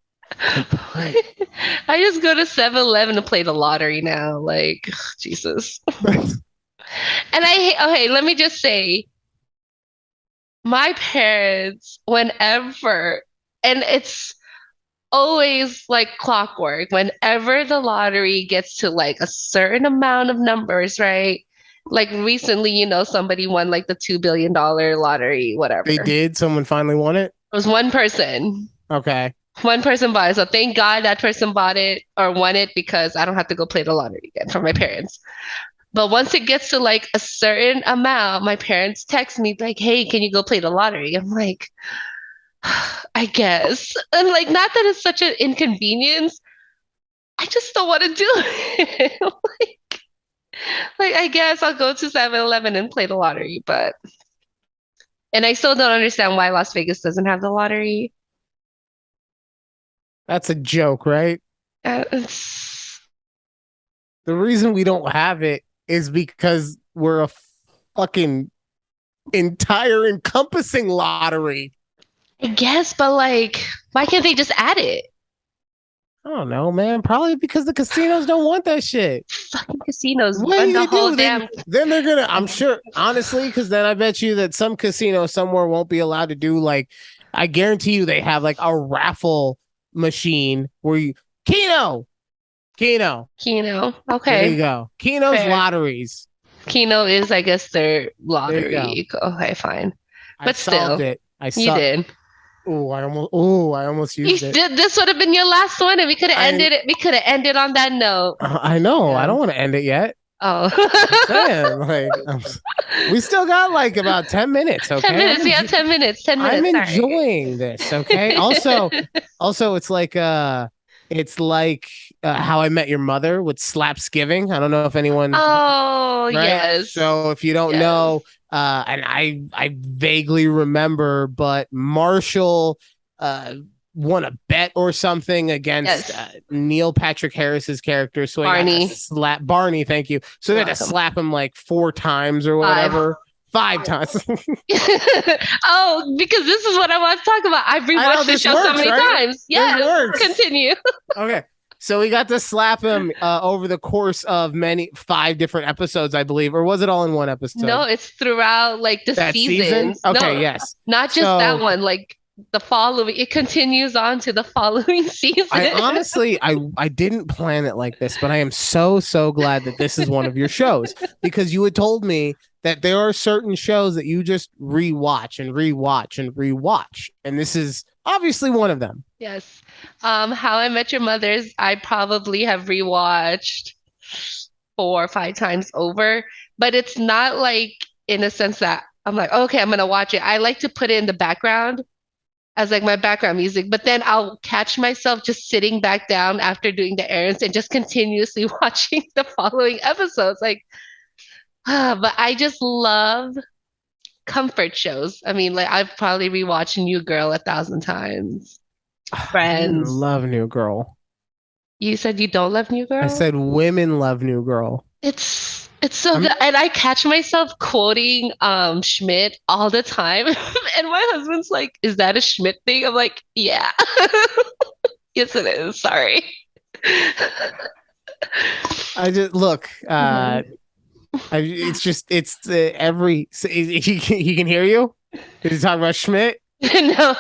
I just go to 7-Eleven to play the lottery now. Like, Jesus. And okay, let me just say, my parents, whenever, and it's always like clockwork. Whenever the lottery gets to like a certain amount of numbers, right? Like recently, somebody won like the $2 billion lottery, whatever. They did. Someone finally won it. It was one person. Okay. One person bought it. So thank God that person bought it or won it because I don't have to go play the lottery again for my parents. But once it gets to like a certain amount, my parents text me like, "Hey, can you go play the lottery?" I'm like, I guess. And like, not that it's such an inconvenience. I just don't want to do it. Like, I guess I'll go to 7-Eleven and play the lottery, and I still don't understand why Las Vegas doesn't have the lottery. That's a joke, right? It's, The reason we don't have it is because we're a fucking entire encompassing lottery. I guess, but like, why can't they just add it? I don't know, man. Probably because the casinos don't want that shit. Fucking casinos What run do the you whole do? damn. Then they're gonna. I'm sure, honestly, because then I bet you that some casino somewhere won't be allowed to do like. I guarantee you they have like a raffle machine where you Keno. Keno. There you Okay, go. Keno's fair. lotteries. Keno is, I guess, their There you go. lottery. Okay, fine. I But solved still, it. I you saw. did. I almost You used it. did. This would have been your last one, and we could have I ended it. We could have ended on that note. I know. I Yeah. don't want to end it yet. Oh. I'm saying we still got like about 10 minutes. 10 Okay. minutes. Yeah, 10 minutes. 10 I'm minutes. Sorry. enjoying this. Okay. Also, it's like How I Met Your Mother with Slapsgiving. I don't know if anyone, Oh, right? yes. So if you don't Yes. know, and I vaguely remember, but Marshall won a bet or something against Yes. Neil Patrick Harris's character. So he got to Barney. slap Barney. Thank you. So they You're had to welcome. slap him like 4 times or 5. whatever. 5 times. Oh, because this is what I want to talk about. I've I know rewatched the this show so works, many right? times. This Yes. works. Continue. Okay. So we got to slap him over the course of 5 different episodes, I believe, or was it all in one episode? No, it's throughout like the That season? seasons. Okay, No, yes. not just that one. Like the following, it continues on to the following season. I honestly, I didn't plan it like this, but I am so glad that this is one of your shows because you had told me that there are certain shows that you just rewatch and rewatch and rewatch, and this is obviously one of them. Yes. How I Met Your Mother's, I probably have rewatched 4 or 5 times over, but it's not like in a sense that I'm like, okay, I'm gonna watch it. I like to put it in the background as like my background music, but then I'll catch myself just sitting back down after doing the errands and just continuously watching the following episodes. Like, but I just love comfort shows. I mean, like I've probably rewatched New Girl 1,000 times. Women Friends. love New Girl. You said you don't love New Girl? I said women love New Girl. It's so good. And I catch myself quoting Schmidt all the time. And my husband's like, "Is that a Schmidt thing?" I'm like, "Yeah." Yes, it is. Sorry. I just look. Mhm. It's every he can hear you. Did he talk about Schmidt? No,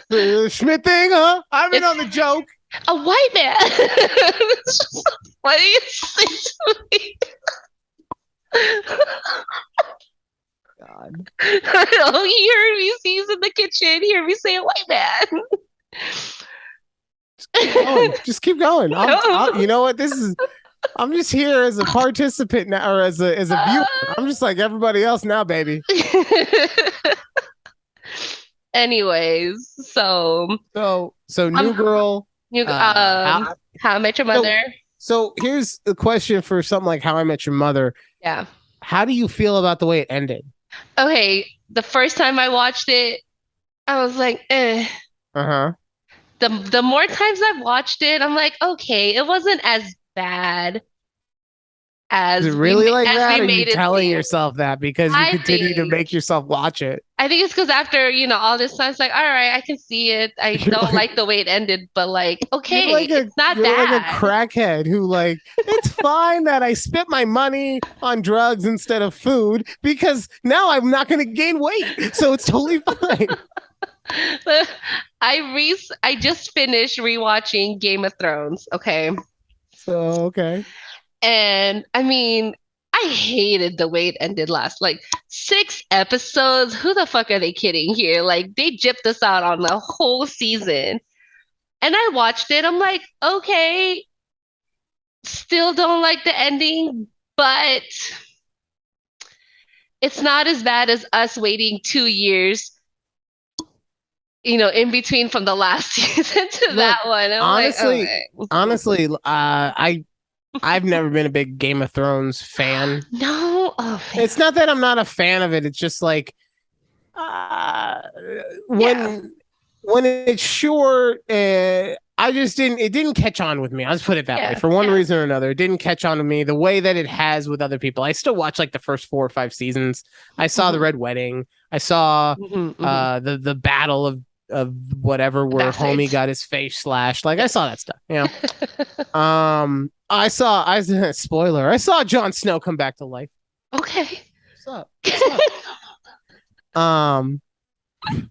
The Schmidt thing, huh? I'm in It's- on the joke. a white man. It's just the funniest thing to me. God. Oh, he heard me. He's in the kitchen. He heard me say a white man. Just keep going. You know what? I'm just here as a participant now, or as a viewer. I'm just like everybody else now, baby. Anyways, so New Girl. How I Met Your Mother. So here's the question for something like How I Met Your Mother. Yeah. How do you feel about the way it ended? Okay, the first time I watched it, I was like, eh. Uh-huh. The more times I've watched it, I'm like, okay, it wasn't as bad as Is it really we, like as that? we Or are made you it telling seem. yourself that because you I continue to think make yourself watch it? I think it's because after, all this time, it's like, all right, I can see it. I You're don't like- like the way it ended, but like, okay, it's not you're like a bad. crackhead who like it's fine that I spent my money on drugs instead of food because now I'm not going to gain weight, so it's totally fine. I just finished rewatching Game of Thrones, okay? So okay. And I mean, I hated the way it ended last. Like 6 episodes. Who the fuck are they kidding here? Like they gypped us out on the whole season. And I watched it. I'm like, okay, still don't like the ending, but it's not as bad as us waiting 2 years, in between from the last season to that Look, one. I'm like, honestly, okay. honestly, I've never been a big Game of Thrones fan. No, oh man. It's not that I'm not a fan of it. It's just like uh, Yeah, when it's short, I just didn't. It didn't catch on with me. I'll just put it that way. yeah, For one yeah. reason or another, it didn't catch on with me the way that it has with other people. I still watch like the first 4 or 5 seasons. I saw the Hmm. Red Wedding. I saw Hmm. Hmm. the battle of whatever where homie Bastards. got his face slashed. Like I saw that Yes. stuff. I spoiler. I saw Jon Snow come back to life. Okay. What's up? What's up? Um,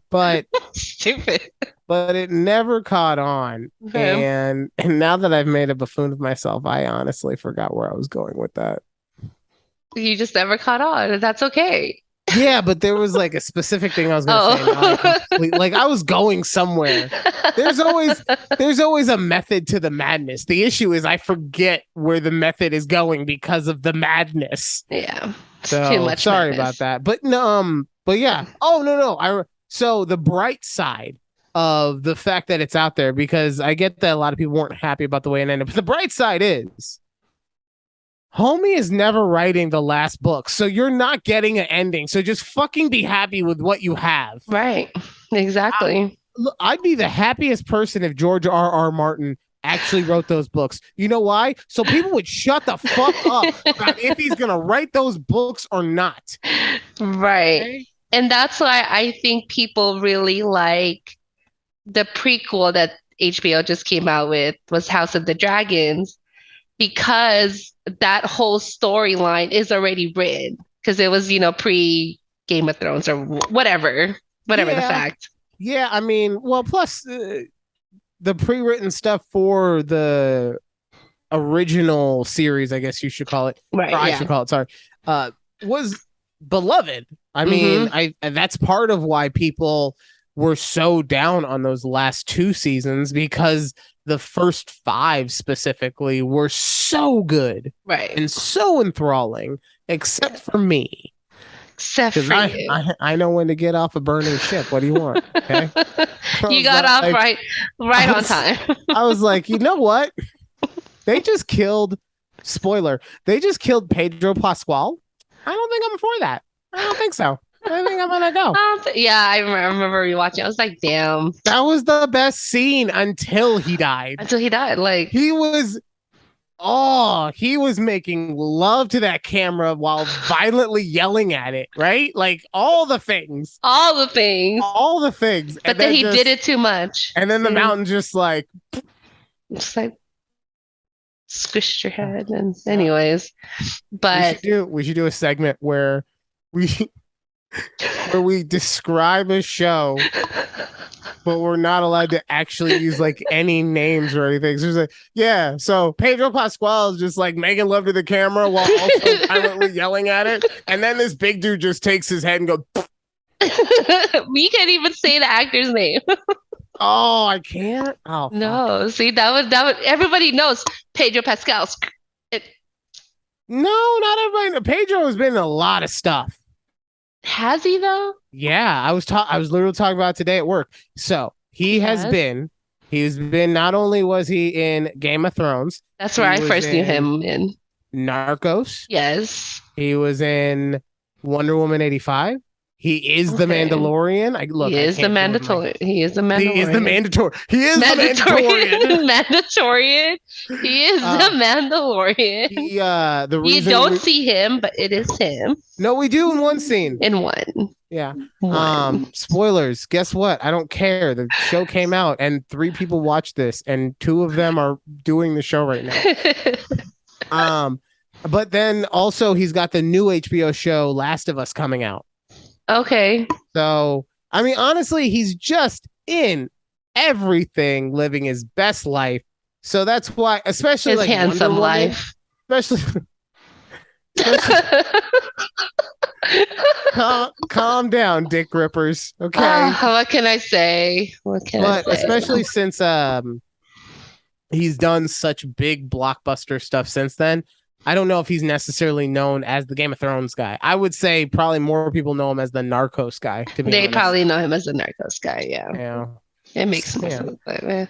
but Stupid. it never caught on. Okay. And now that I've made a buffoon of myself, I honestly forgot where I was going with that. You just never caught on. That's okay. Yeah, but there was like a specific thing I was gonna say. Now I Oh. completely like I was going somewhere. There's always there's always a method to the madness. The issue is I forget where the method is going because of the madness. Yeah. It's too So much sorry about madness. that. But no, but yeah. Oh no. So the bright side of the fact that it's out there, because I get that a lot of people weren't happy about the way it ended. But the bright side is Homie is never writing the last book. So you're not getting an ending. So just fucking be happy with what you have. Right. Exactly. Look, I'd be the happiest person if George R. R. Martin actually wrote those books. You know why? So people would shut the fuck up about if he's gonna write those books or not. Right. Okay? And that's why I think people really like the prequel that HBO just came out with was House of the Dragons because that whole storyline is already written because it was, pre Game of Thrones or whatever the Yeah, fact. yeah. I mean, well, plus the pre-written stuff for the original series, I guess you should call it, or Right, I yeah. should call it. Sorry, was beloved. I mean, Hmm. I that's part of why people were so down on those last 2 seasons because the first 5 specifically were so good Right. and so enthralling, except for me. Except Because for you. I know when to get off a burning ship. What do you want? Okay. I You was got off like, right I on was, time. I was like, you know what? They just killed. Spoiler. They just killed Pedro Pascal. I don't think I'm for that. I don't think so. I think I'm gonna go. Yeah, I remember rewatching. I was like, damn, That was the best scene until he died. until he died. Like, He was he was making love to that camera while violently yelling at it, right? Like all the things. all the things. All the things. But then he did it too much. And then the See? mountain just like Just like squished your head. And anyways, but we should do a segment where we where we describe a show, but we're not allowed to actually use like any names or anything. So it's like, yeah, so Pedro Pascal is just like making love to the camera while also violently yelling at it, and then this big dude just takes his head and goes, we can't even say the actor's name. "Oh, I can't." Oh, fuck. No, see, that would everybody knows Pedro Pascal. It, No, not everybody. Pedro has been in a lot of stuff. has he though? Yeah, I was literally talking about it today at work. So He has. he's been not only was he in Game of Thrones, That's he where I was first knew in him in. Narcos. Yes. He was in Wonder Woman 85. He is the Okay. Mandalorian. He is the mandatory. He is the Mandalorian. He is the mandatory. He is the Mandalorian. Mandalorian. He is the Mandalorian. The You reason don't see him, but it is him No, we do in one scene. in one. Yeah. One. Spoilers. Guess what? I don't care. The show came out and 3 people watched this and 2 of them are doing the show right now. But then also he's got the new HBO show Last of Us coming out. Okay. So I mean, honestly, he's just in everything, living his best life. So that's why, especially His like Wonder handsome Woman, life. especially, especially, calm down, Dick Rippers, okay? What can I say? What can I But say? especially since he's done such big blockbuster stuff since then. I don't know if he's necessarily known as the Game of Thrones guy. I would say probably more people know him as the Narcos guy, to be They honest. probably know him as the Narcos guy. Yeah, Yeah. it makes more Yeah. sense. But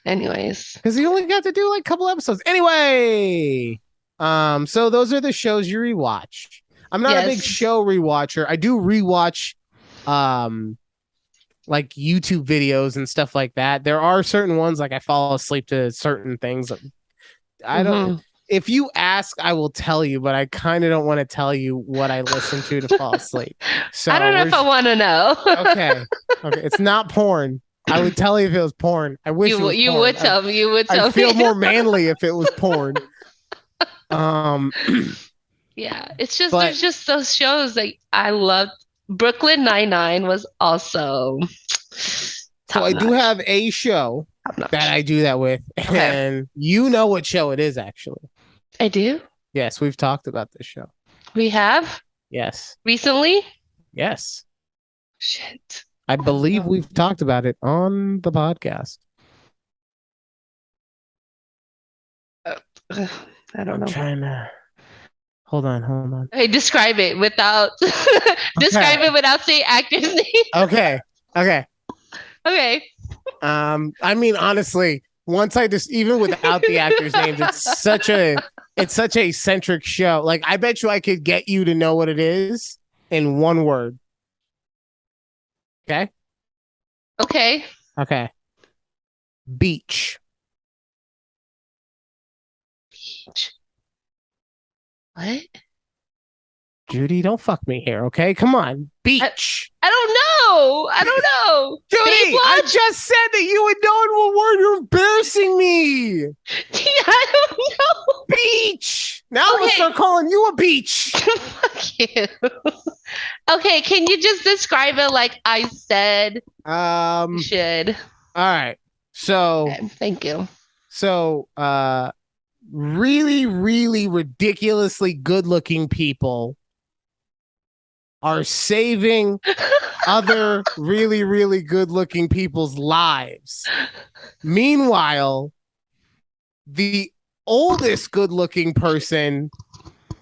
anyways, Because he only got to do like a couple episodes. Anyway, so those are the shows you rewatch. I'm not a big yes, show rewatcher. I do rewatch like YouTube videos and stuff like that. There are certain ones like I fall asleep to certain things. I don't. If you ask, I will tell you, but I kind of don't want to tell you what I listen to fall asleep. So I don't know if I want to know. okay. It's not porn. I would tell you if it was porn. I wish it was You porn. would tell me. You would tell I'd feel me. more manly if it was porn. Yeah, it's just But there's just those shows that I loved. Brooklyn Nine-Nine was also so top I do notch. have a show Top that notch. I do that with, Okay, and you know what show it is actually. I do. Yes, we've talked about this show. We have Yes. recently. Yes. Shit. I I don't believe know. we've talked about it on the podcast. Ugh, I don't I'm know. trying to hold on. Hey, describe it without Okay. describe it without saying actor's name. Okay. Okay. Okay. I mean, honestly, once I just even without the actors' names, it's such a centric show. Like, I bet you I could get you to know what it is in one word. Okay. Okay. Okay. Beach. What? Judy, don't fuck me here. Okay. Come on. I, Beach. I don't know. I don't know. Judy, I Baywatch? just said that you would know in one word. You're embarrassing me. I don't know. Beach. Now I'm gonna Okay. start calling you a beach. Fuck you. Okay, can you just describe it like I said you should? All right. So Okay, thank you. so really, really ridiculously good looking people are saving other really, really good looking people's lives. Meanwhile, the oldest good looking person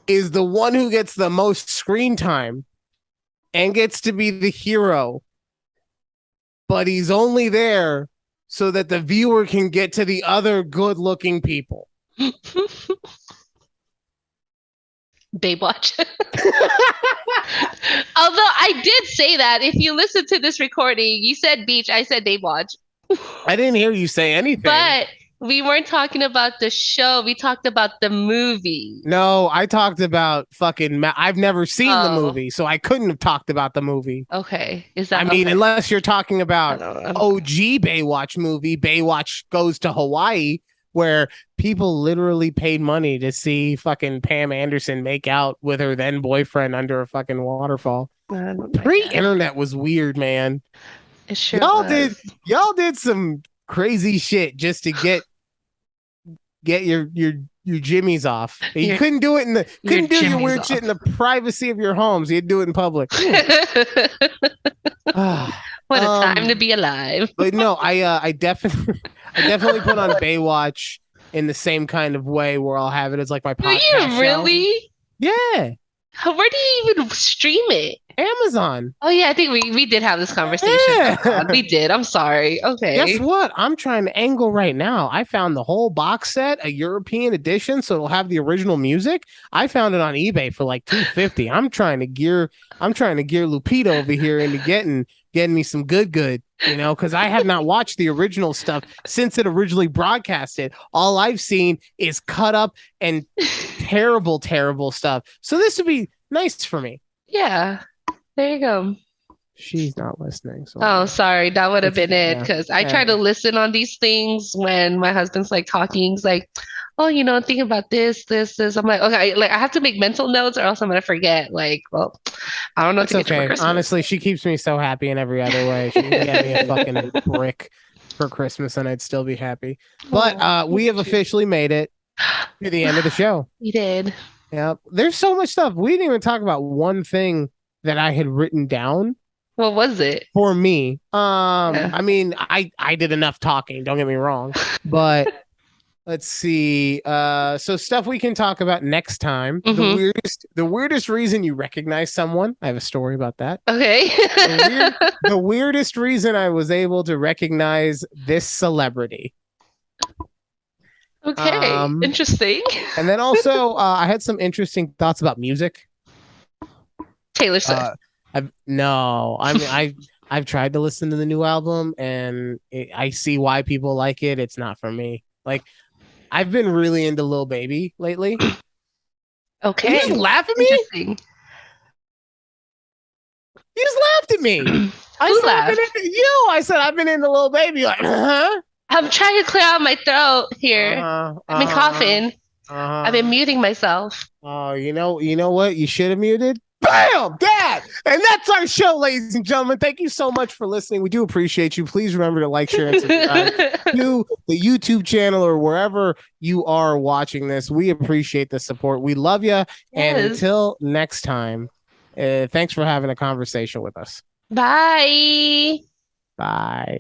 is the one who gets the most screen time and gets to be the hero. But he's only there so that the viewer can get to the other good looking people. Baywatch. Although I did say that, if you listen to this recording, you said beach, I said Baywatch. I didn't hear you say anything. But we weren't talking about the show. We talked about the movie. No, I talked about fucking. I've never seen the Oh, movie, so I couldn't have talked about the movie. okay. Is I that mean, okay? unless you're talking I about don't know. OG Baywatch movie, Baywatch Goes to Hawaii, where people literally paid money to see fucking Pam Anderson make out with her then boyfriend under a fucking waterfall. I don't like that. Pre-internet was weird, man. It sure Y'all was. did some crazy shit just to get your jimmies off. You Your- couldn't do it in the your couldn't do your jimmies weird off. shit in the privacy of your homes. You'd do it in public. What a time to be alive. But no, I definitely put on Baywatch in the same kind of way where I'll have it as like my Do podcast you show. really? Yeah, Where do you even stream it? Amazon. Oh yeah, I think we did have this conversation. Yeah. Oh, God, we did. I'm sorry. Okay. Guess what? I'm trying to angle right now. I found the whole box set, a European edition, so it'll have the original music. I found it on eBay for like $250. I'm trying to gear Lupita over here into getting me some good, because I have not watched the original stuff since it originally broadcasted. All I've seen is cut up and terrible stuff. So this would be nice for me. Yeah. There you go. She's not listening. So Oh, sorry. That would have It's- been it yeah. because I Yeah. try to listen on these things when my husband's like talking. He's like, oh, think about this. I'm like, okay, like I have to make mental notes or else I'm gonna forget. Like, well, I don't know what It's to get you for okay. Christmas. Honestly, she keeps me so happy in every other way. She can get me a fucking brick for Christmas and I'd still be happy. But Oh, we look have at you. officially made it to the end of the show. You did. Yeah. There's so much stuff. We didn't even talk about one thing that I had written down What was it? for me. Yeah. I mean, I did enough talking, don't get me wrong. But let's see. So stuff we can talk about next time. Mm-hmm. The weirdest reason you recognize someone. I have a story about that. Okay. The weirdest reason I was able to recognize this celebrity. Okay. Interesting. And then also I had some interesting thoughts about music. Taylor Swift. I've tried to listen to the new album and I see why people like it. It's not for me. Like I've been really into Lil Baby lately. Okay. You just laugh at me? Interesting. You just laughed at me. Who laughed? I said I've been into Lil Baby. Like, huh? I'm trying to clear out my throat here. I've been coughing. I've been muting myself. Oh, you know what? You should have muted. Bam! That! And that's our show, ladies and gentlemen. Thank you so much for listening. We do appreciate you. Please remember to like, share, and subscribe to the YouTube channel or wherever you are watching this. We appreciate the support. We love you. Yes. And until next time, thanks for having a conversation with us. Bye. Bye.